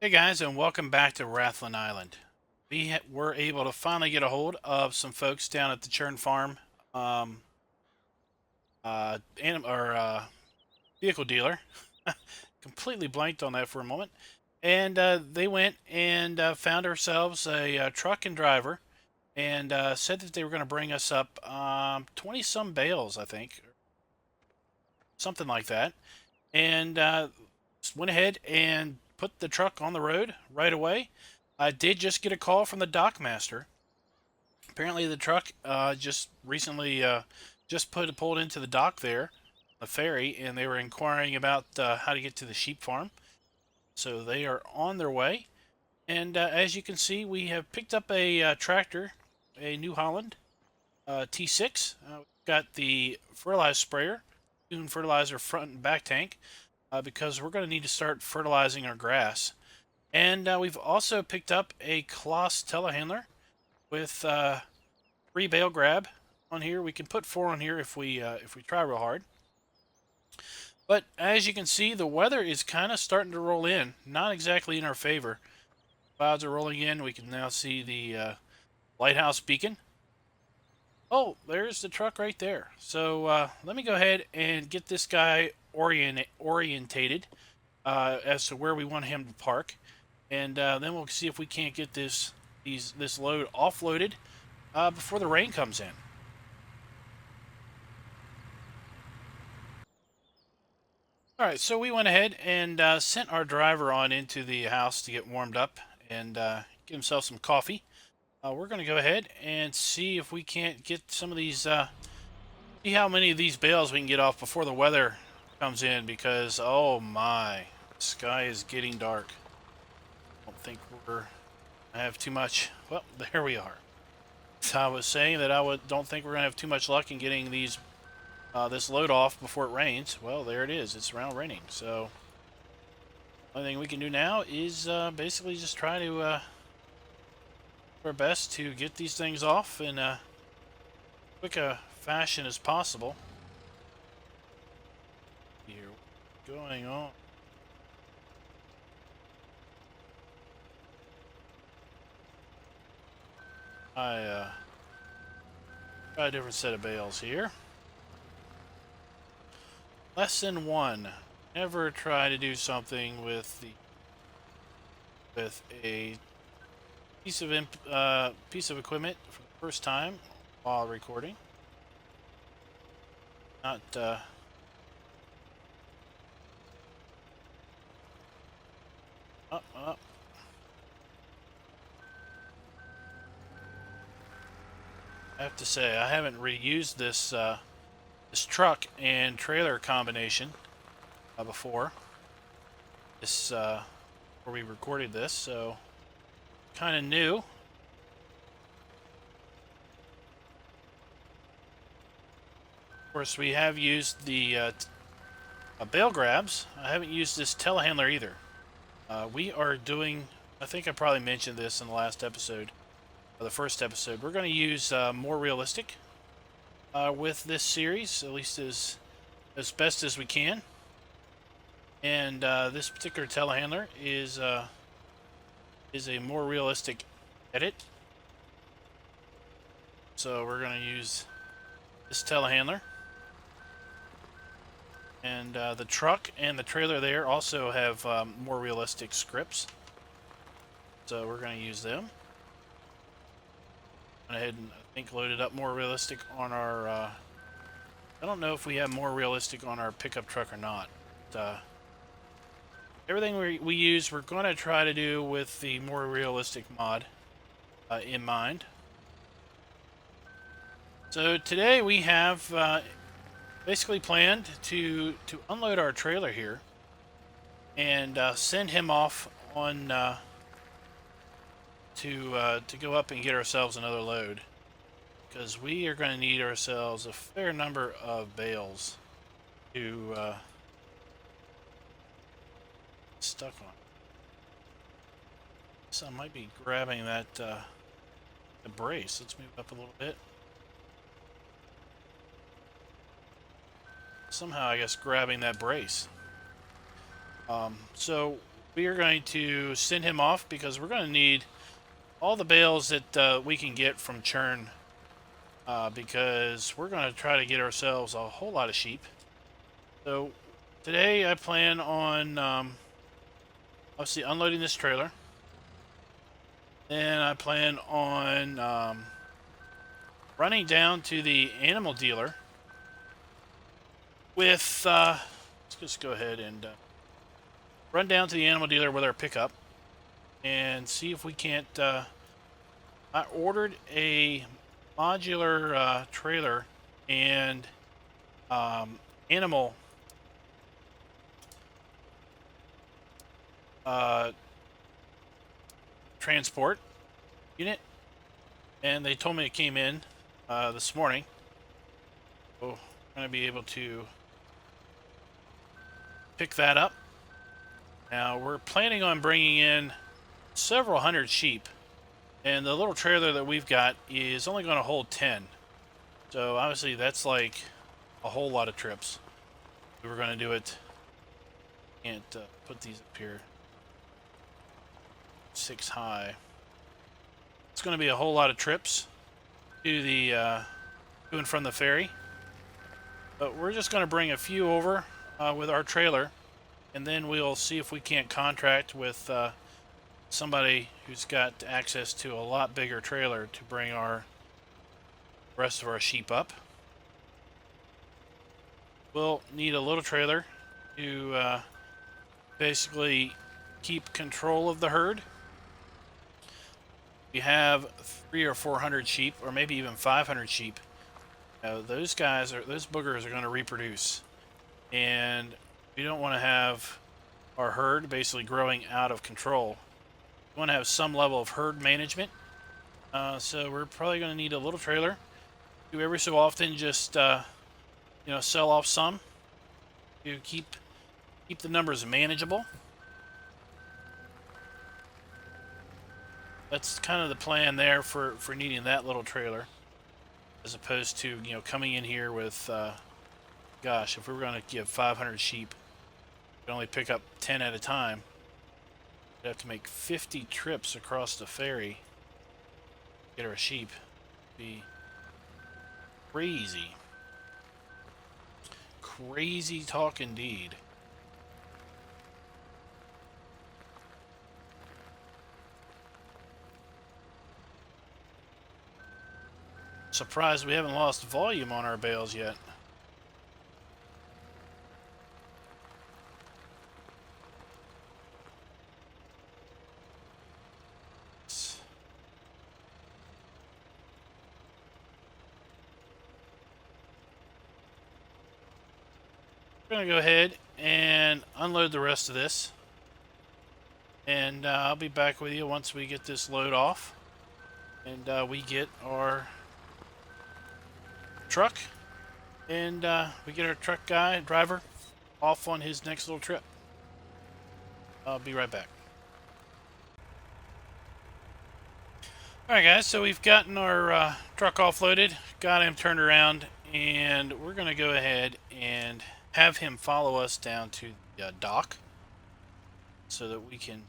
Hey guys, and welcome back to Rathlin Island. We were able to finally get a hold of some folks down at the Churn Farm, um, vehicle dealer. Completely blanked on that for a moment, and they went and found ourselves a, truck and driver, and said that they were going to bring us up 20 some bales, I think, something like that, and went ahead and put the truck on the road right away. I did just get a call from the dock master. Apparently, the truck just recently just pulled into the dock there, the ferry, and they were inquiring about how to get to the sheep farm. So they are on their way. And as you can see, we have picked up a tractor, a New Holland T6. We've got the fertilizer sprayer, Dune fertilizer front and back tank, because we're going to need to start fertilizing our grass. And we've also picked up a Kloss telehandler with 3 bale grab on here. We can put 4 on here if we try real hard. But as you can see, the weather is kind of starting to roll in. Not exactly in our favor. Clouds are rolling in. We can now see the lighthouse beacon. Oh, there's the truck right there. So let me go ahead and get this guy orientated as to where we want him to park, and then we'll see if we can't get this load offloaded before the rain comes in. All right, so we went ahead and sent our driver on into the house to get warmed up and get himself some coffee. We're going to go ahead and see if we can't get some of these, see how many of these bales we can get off before the weather comes in, because, oh my, the sky is getting dark. I don't think I have too much. Well, there we are. So I was saying that don't think we're going to have too much luck in getting this load off before it rains. Well, there it is. It's around raining. So the only thing we can do now is basically just try to do our best to get these things off in a quick fashion as possible. Here, what's going on? I try a different set of bales here. Lesson 1: never try to do something with a piece of equipment for the first time while recording. Not up. I have to say, I haven't reused this truck and trailer combination before. Where we recorded this, so kind of new. Of course, we have used the bale grabs. I haven't used this telehandler either. We are doing, I think I probably mentioned this in the last episode, or the first episode. We're going to use more realistic with this series, at least as best as we can. And this particular telehandler is a more realistic edit. So we're going to use this telehandler. And the truck and the trailer there also have more realistic scripts. So we're going to use them. Went ahead and I think loaded up more realistic on our... I don't know if we have more realistic on our pickup truck or not. But, everything we use, we're going to try to do with the more realistic mod in mind. So today we have basically planned to unload our trailer here and send him off on to go up and get ourselves another load, because we are going to need ourselves a fair number of bales to stuck on. So I might be grabbing that the brace. Let's move up a little bit. Somehow, I guess, grabbing that brace. So we are going to send him off because we're going to need all the bales that we can get from churn, because we're going to try to get ourselves a whole lot of sheep. So today I plan on obviously unloading this trailer. Then I plan on running down to the animal dealer with, let's just go ahead and run down to the animal dealer with our pickup and see if we can't, I ordered a modular trailer and animal transport unit, and they told me it came in this morning. So I'm going to be able to pick that up. Now we're planning on bringing in several hundred sheep, and the little trailer that we've got is only going to hold 10. So obviously that's like a whole lot of trips. We were going to do it. Can't put these up here. 6 high. It's going to be a whole lot of trips to the to and from the ferry. But we're just going to bring a few over with our trailer, and then we'll see if we can't contract with somebody who's got access to a lot bigger trailer to bring our rest of our sheep up. We'll need a little trailer to basically keep control of the herd. We have 300 or 400 sheep, or maybe even 500 sheep. Those boogers are going to reproduce, and we don't want to have our herd basically growing out of control. We want to have some level of herd management, so we're probably going to need a little trailer to every so often just sell off some to keep the numbers manageable. That's kind of the plan there for needing that little trailer, as opposed to coming in here with gosh, if we were going to give 500 sheep, we could only pick up 10 at a time. We'd have to make 50 trips across the ferry to get our sheep. It'd be crazy talk indeed. Surprised we haven't lost volume on our bales yet. We're going to go ahead and unload the rest of this, and I'll be back with you once we get this load off and we get our truck, and we get our truck driver off on his next little trip. I'll be right back. Alright guys, so we've gotten our truck offloaded, got him turned around, and we're going to go ahead and have him follow us down to the dock so that we can,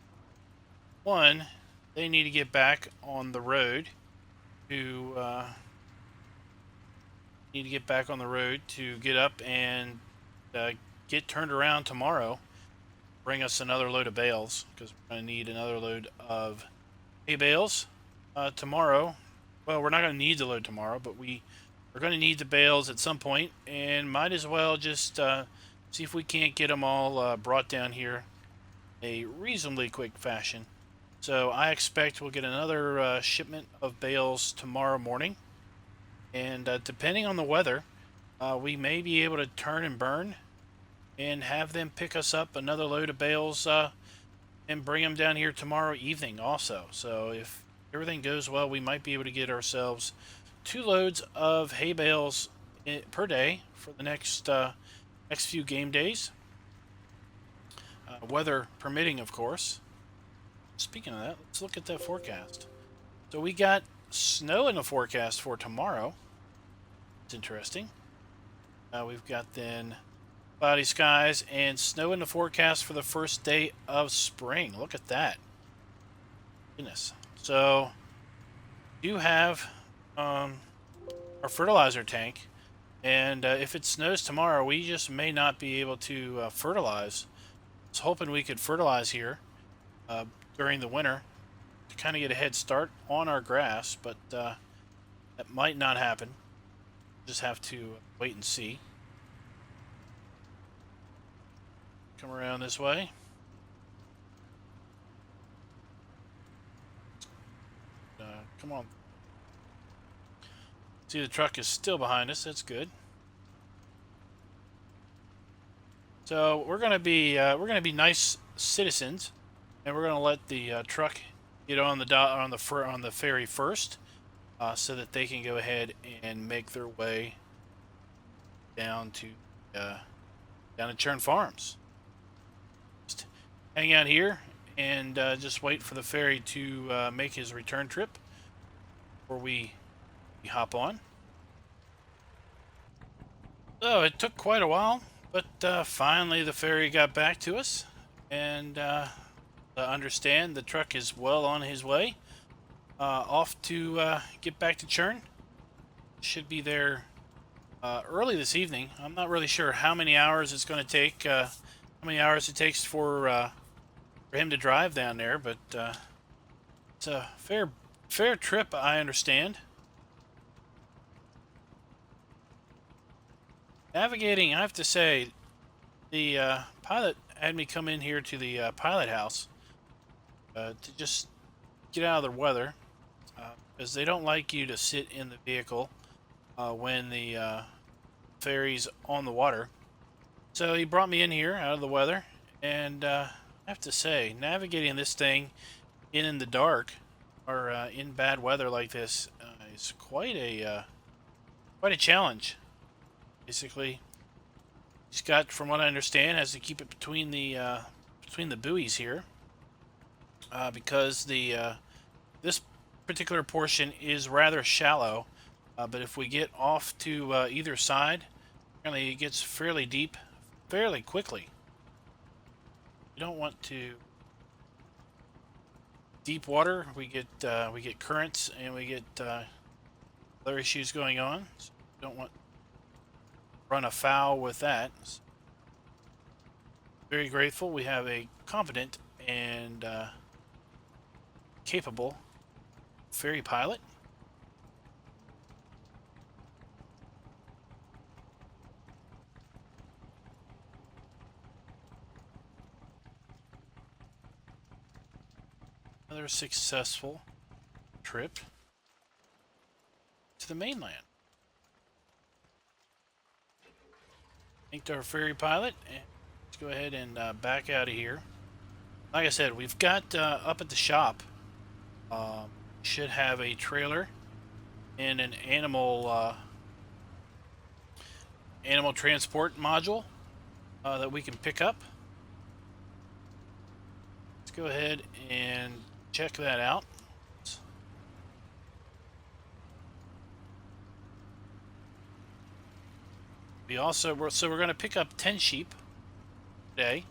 they need to get back on the road to get up and get turned around tomorrow, bring us another load of bales, because we're going to need another load of hay bales tomorrow. Well, we're not going to need the load tomorrow, but we're going to need the bales at some point, and might as well just see if we can't get them all brought down here a reasonably quick fashion. So I expect we'll get another shipment of bales tomorrow morning, and depending on the weather, we may be able to turn and burn and have them pick us up another load of bales and bring them down here tomorrow evening also. So if everything goes well, we might be able to get ourselves 2 loads of hay bales per day for the next few game days, weather permitting, of course. Speaking of that, let's look at that forecast. So we got snow in the forecast for tomorrow. It's interesting. We've got then Cloudy skies and snow in the forecast for the first day of spring. Look at that. Goodness. So, you have our fertilizer tank, and if it snows tomorrow, we just may not be able to fertilize. I was hoping we could fertilize here uh, during the winter to kind of get a head start on our grass, but that might not happen. Just have to wait and see. Come around this way. Come on. See, the truck is still behind us. That's good. So we're gonna be nice citizens, and we're gonna let the truck get on the ferry first, so that they can go ahead and make their way down to Churn Farms. Just hang out here and just wait for the ferry to make his return trip before we hop on. So it took quite a while, but finally the ferry got back to us, and understand the truck is well on his way, off to get back to Churn. Should be there early this evening. I'm not really sure how many hours it's going to take, how many hours it takes for him to drive down there, but it's a fair trip, I understand. Navigating, I have to say, the pilot had me come in here to the pilot house to just get out of the weather, because they don't like you to sit in the vehicle when the ferry's on the water. So he brought me in here out of the weather, and I have to say, navigating this thing in the dark or in bad weather like this is quite a challenge. Basically, he's got, from what I understand, has to keep it between the buoys here, because this particular portion is rather shallow. But if we get off to either side, apparently it gets fairly deep fairly quickly. You don't want to deep water. We get currents, and we get other issues going on. So you don't want to run afoul with that. So very grateful we have a competent and capable ferry pilot. Another successful trip to the mainland. Thanked our ferry pilot, and let's go ahead and back out of here. Like I said, we've got up at the shop, should have a trailer and an animal transport module that we can pick up. Let's go ahead and check that out. So we're going to pick up 10 sheep today.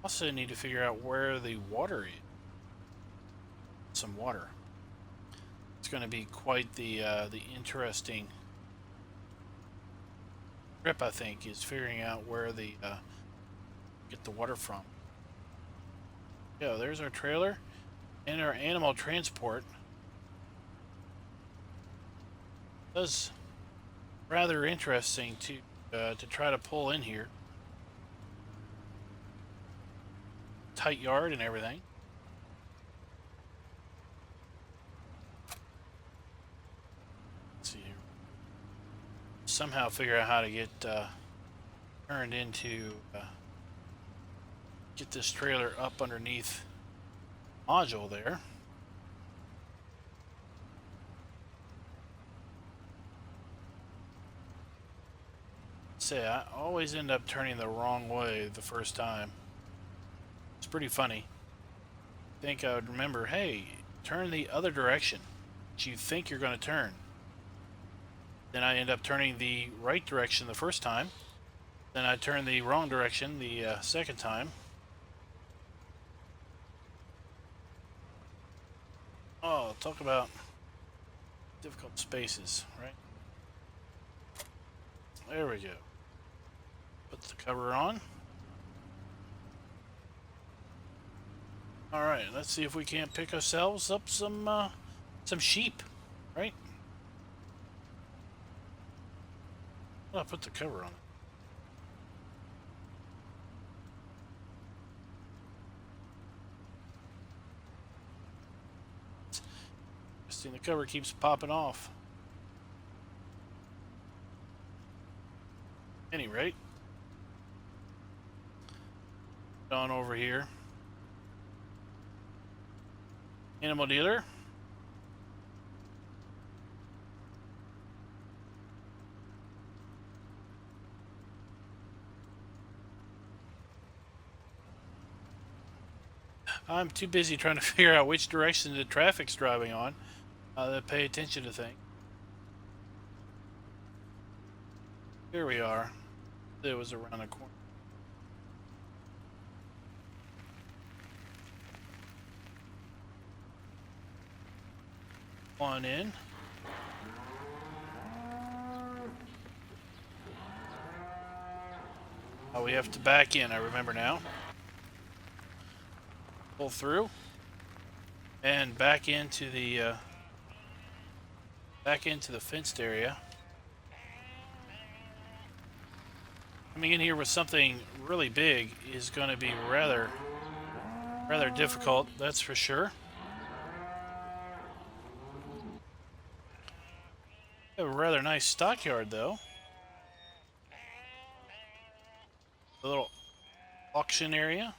Also need to figure out where the water is. Some water. It's going to be quite the interesting trip, I think, is figuring out where get the water from. There's our trailer and our animal transport. Does rather interesting to try to pull in here. Tight yard and everything. Let's see here. Somehow figure out how to get turned into get this trailer up underneath the module there. Say, I always end up turning the wrong way the first time. It's pretty funny. I think I would remember, hey, turn the other direction that you think you're going to turn. Then I end up turning the right direction the first time. Then I turn the wrong direction the second time. Oh, talk about difficult spaces, right? There we go. Put the cover on. Alright, let's see if we can't pick ourselves up some sheep, right? I'll put the cover on. See, the cover keeps popping off. Any rate, on over here. Animal dealer. I'm too busy trying to figure out which direction the traffic's driving on to pay attention to things. Here we are. It was around the corner. On in. Oh, we have to back in, I remember now. Pull through. And back into the fenced area. Coming in here with something really big is going to be rather difficult, that's for sure. A rather nice stockyard, though. A little auction area.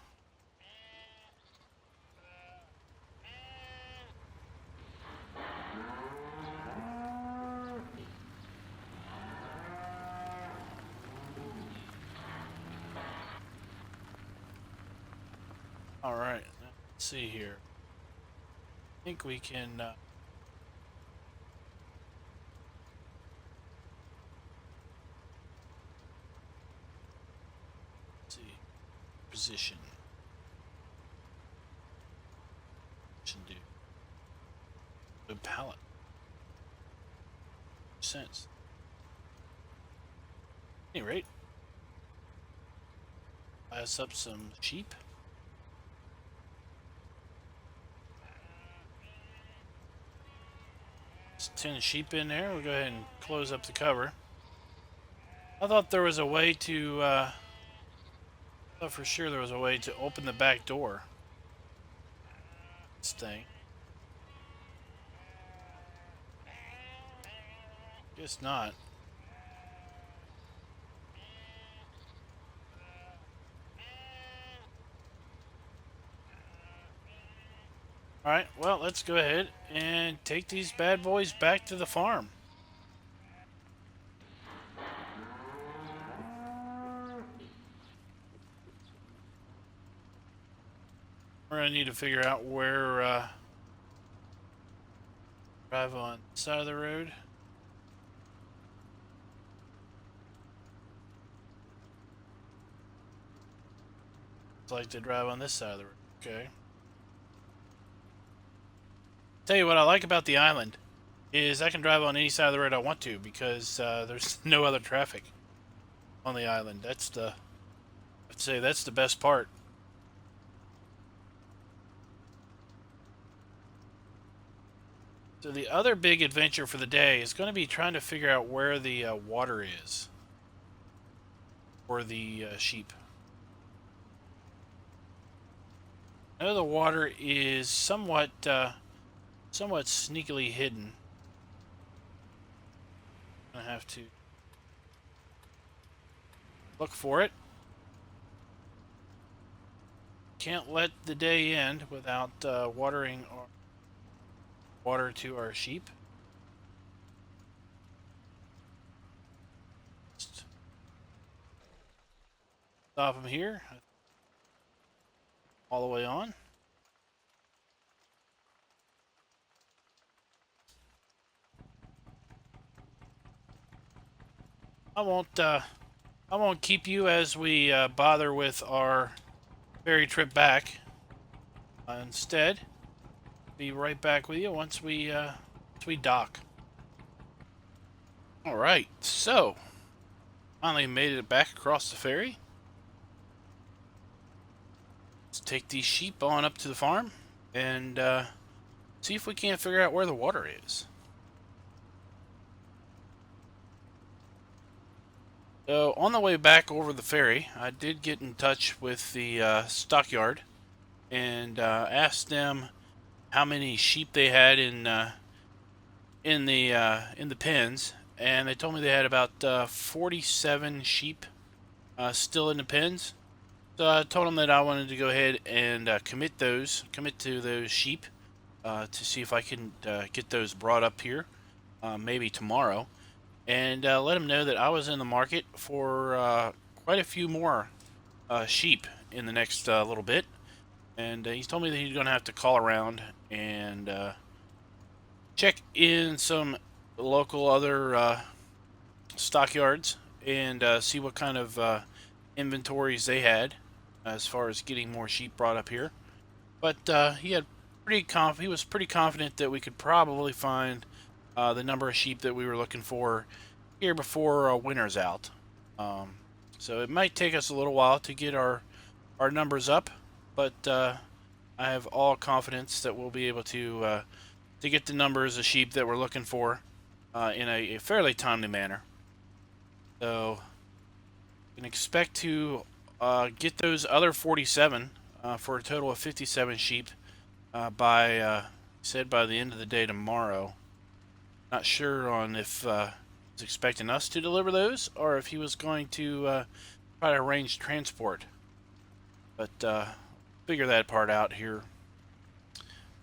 All right, let's see here. I think we can. Let's see, position. Should do. Good pallet. Makes sense. At any rate, buy us up some sheep. There's 10 sheep in there. We'll go ahead and close up the cover. I thought there was a way to, I thought for sure there was a way to open the back door. This thing. Guess not. Alright, well, let's go ahead and take these bad boys back to the farm. We're going to need to figure out where, drive on the side of the road. It's like to drive on this side of the road. Okay. Tell you what I like about the island is I can drive on any side of the road I want to because there's no other traffic on the island. That's the, I'd say that's the best part. So the other big adventure for the day is going to be trying to figure out where the water is for the sheep. I know the water is somewhat sneakily hidden. I'm gonna have to look for it. Can't let the day end without watering our water to our sheep. Just stop them here. All the way on. I won't keep you as we bother with our ferry trip back. Instead, be right back with you once we dock. All right, so finally made it back across the ferry. Let's take these sheep on up to the farm and see if we can't figure out where the water is. So on the way back over the ferry, I did get in touch with the stockyard and asked them how many sheep they had in the pens, and they told me they had about 47 sheep still in the pens. So I told them that I wanted to go ahead and commit to those sheep to see if I can get those brought up here, maybe tomorrow, and let them know that I was in the market for quite a few more sheep in the next little bit. And he's told me that he's going to have to call around and check in some local other stockyards and see what kind of inventories they had as far as getting more sheep brought up here. But he was pretty confident that we could probably find the number of sheep that we were looking for here before winter's out. So it might take us a little while to get our numbers up, but I have all confidence that we'll be able to get the numbers of sheep that we're looking for in a fairly timely manner. So you can expect to get those other 47 for a total of 57 sheep by the end of the day tomorrow. Not sure on if he's expecting us to deliver those or if he was going to try to arrange transport. But figure that part out here.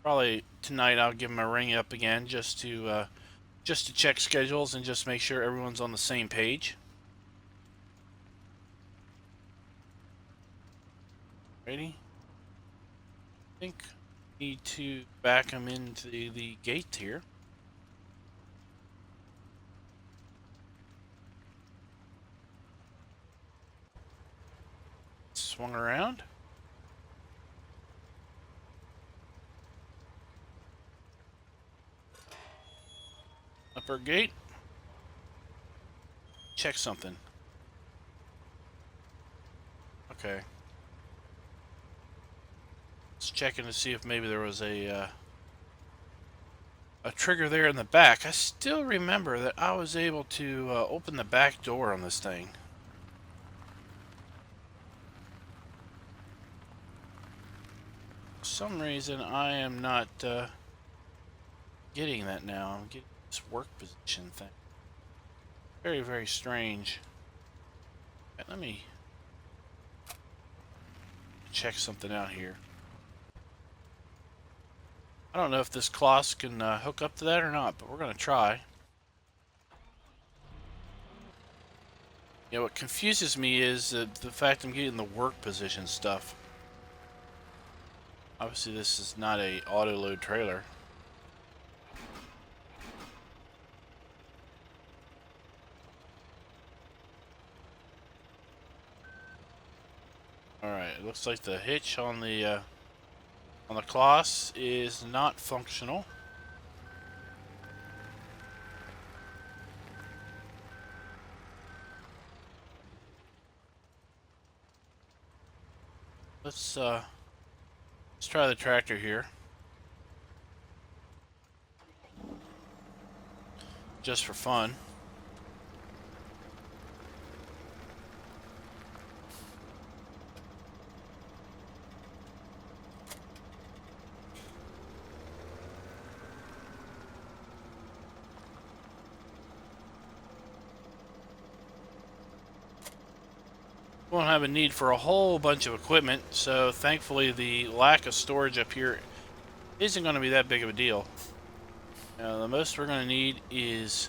Probably tonight I'll give him a ring up again just to check schedules and just make sure everyone's on the same page. Ready? I think I need to back him into the gate here. Swung around. Upper gate. Check something. Okay. Just checking to see if maybe there was a trigger there in the back. I still remember that I was able to open the back door on this thing. For some reason I am not getting that now. I'm getting this work position thing. Very, very strange. Right, let me check something out here. I don't know if this cloth can hook up to that or not, but we're going to try. You know, what confuses me is the fact I'm getting the work position stuff. Obviously, this is not a auto-load trailer. Alright, it looks like the hitch on the cloth is not functional. Let's try the tractor here. Just for fun. Won't have a need for a whole bunch of equipment, so thankfully the lack of storage up here isn't going to be that big of a deal. The most we're going to need is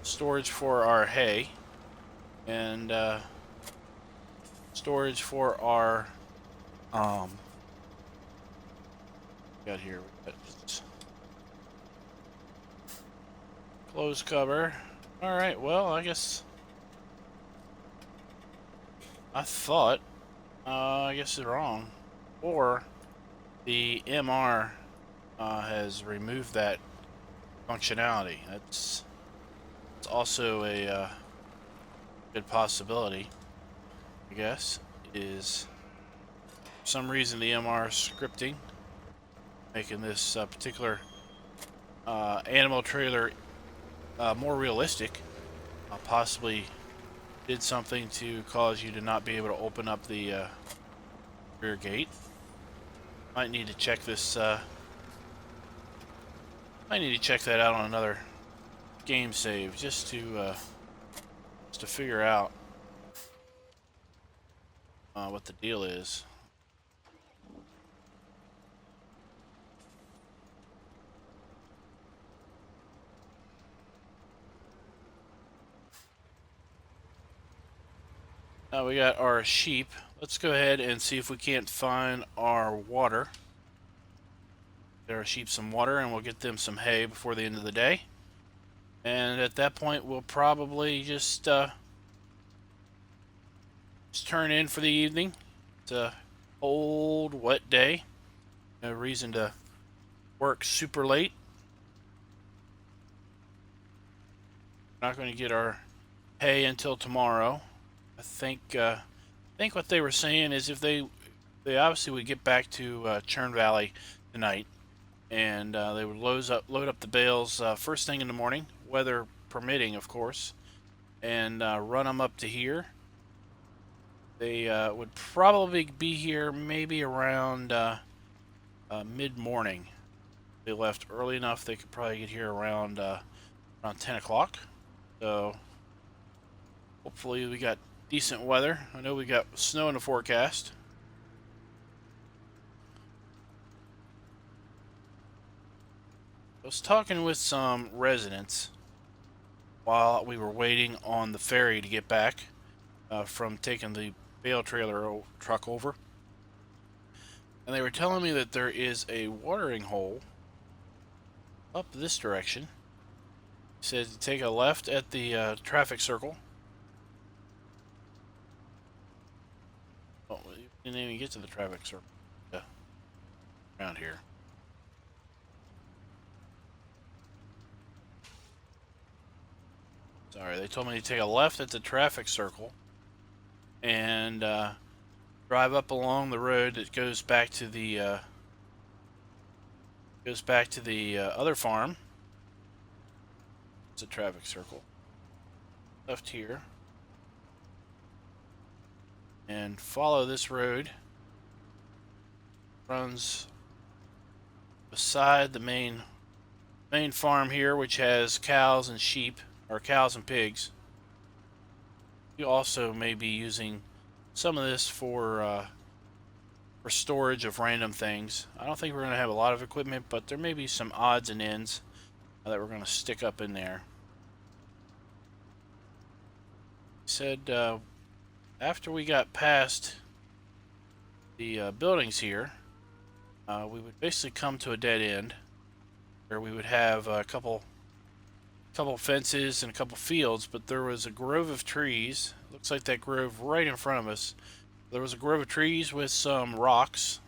storage for our hay and storage for our got here, we got clothes cover. All right, well, I guess I thought, I guess it's wrong. Or the MR has removed that functionality. It's also a good possibility, I guess, is for some reason the MR scripting making this particular animal trailer more realistic. Possibly did something to cause you to not be able to open up the rear gate. Might need to check this. Might need to check that out on another game save just to figure out what the deal is. Now we got our sheep. Let's go ahead and see if we can't find our water. Get our sheep some water and we'll get them some hay before the end of the day. And at that point we'll probably just turn in for the evening. It's a cold, wet day. No reason to work super late. We're not going to get our hay until tomorrow. I think what they were saying is if they obviously would get back to Churn Valley tonight, and they would load up the bales first thing in the morning, weather permitting, of course, and run them up to here. They would probably be here maybe around mid-morning. They left early enough they could probably get here around 10 o'clock. So hopefully we got decent weather. I know we got snow in the forecast. I was talking with some residents while we were waiting on the ferry to get back from taking the bale trailer truck over. And they were telling me that there is a watering hole up this direction. He said to take a left at the traffic circle. Oh, we didn't even get to the traffic circle. Yeah, around here. Sorry, they told me to take a left at the traffic circle and drive up along the road that goes back to the other farm. It's a traffic circle. Left here. And follow this road. Runs beside the main farm here, which has cows and sheep, or cows and pigs. You also may be using some of this for storage of random things. I don't think we're going to have a lot of equipment, but there may be some odds and ends that we're going to stick up in there. He said after we got past the buildings here, we would basically come to a dead end where we would have a couple fences and a couple fields, but there was a grove of trees. Looks like that grove right in front of us. There was a grove of trees with some rocks,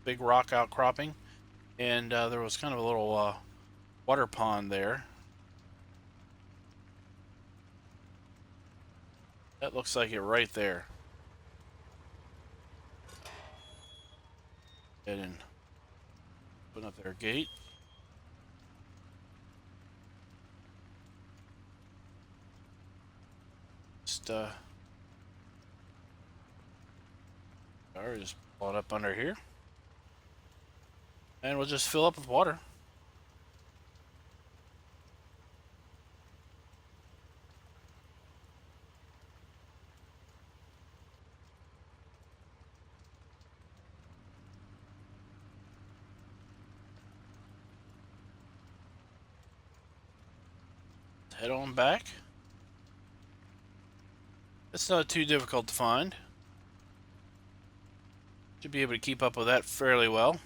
big rock outcropping, and there was kind of a little water pond there. That looks like it right there. Go ahead and open up their gate. Just pull it up under here. And we'll just fill up with water. Head on back. It's not too difficult to find. Should be able to keep up with that fairly well.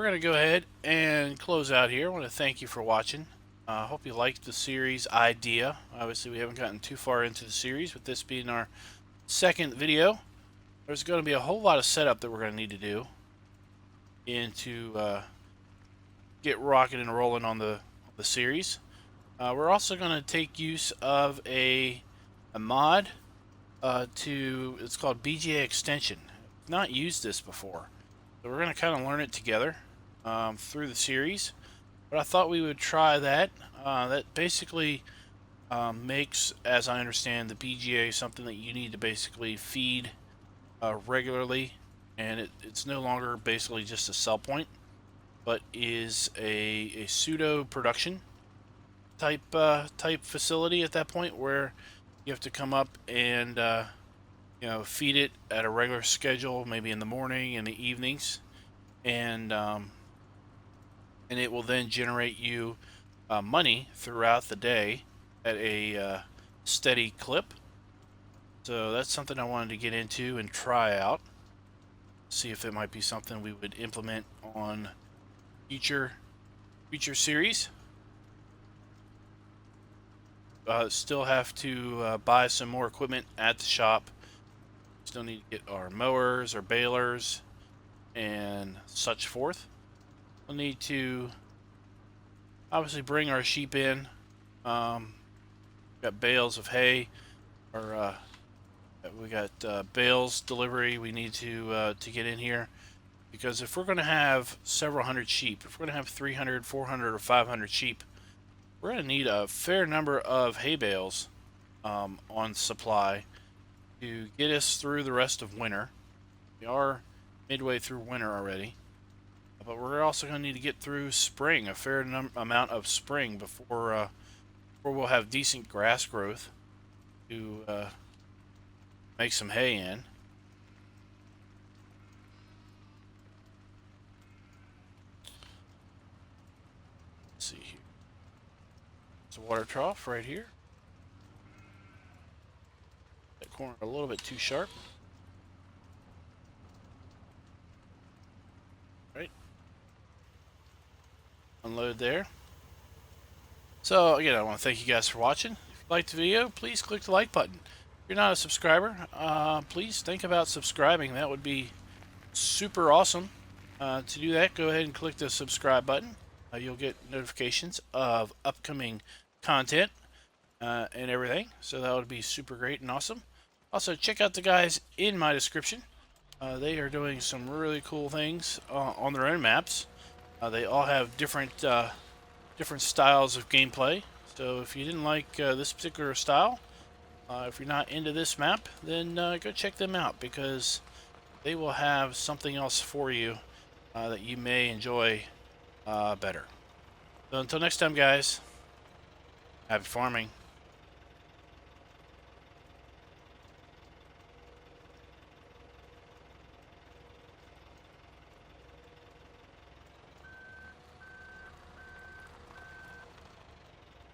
We're going to go ahead and close out here. I want to thank you for watching. I hope you liked the series idea. Obviously, we haven't gotten too far into the series, with this being our second video. There's going to be a whole lot of setup that we're going to need to do into get rocking and rolling on the series. We're also going to take use of a mod it's called BGA extension. I've not used this before, so we're going to kind of learn it together through the series. But I thought we would try that. That basically makes, as I understand, the BGA something that you need to basically feed regularly, and it's no longer basically just a sell point, but is a pseudo production type facility at that point, where you have to come up and feed it at a regular schedule, maybe in the morning and the evenings, and it will then generate you money throughout the day at a steady clip. So that's something I wanted to get into and try out, see if it might be something we would implement on future series. Still have to buy some more equipment at the shop. Still need to get our mowers, our balers, and such forth. We'll need to obviously bring our sheep in. Got bales of hay, or we got bales delivery we need to get in here, because if we're going to have several hundred sheep, if we're going to have 300, 400, or 500 sheep, we're going to need a fair number of hay bales on supply to get us through the rest of winter. We are midway through winter already, but we're also going to need to get through spring, a fair amount of spring, before we'll have decent grass growth to make some hay in. Let's see here. It's a water trough right here. That corner a little bit too sharp. Right. Unload there. So again, I want to thank you guys for watching. If you liked the video, please click the like button. If you're not a subscriber, please think about subscribing. That would be super awesome. To do that, go ahead and click the subscribe button. You'll get notifications of upcoming content and everything. So that would be super great and awesome. Also, check out the guys in my description. They are doing some really cool things on their own maps. They all have different styles of gameplay. So if you didn't like this particular style, if you're not into this map, then go check them out, because they will have something else for you that you may enjoy better. So until next time, guys, happy farming.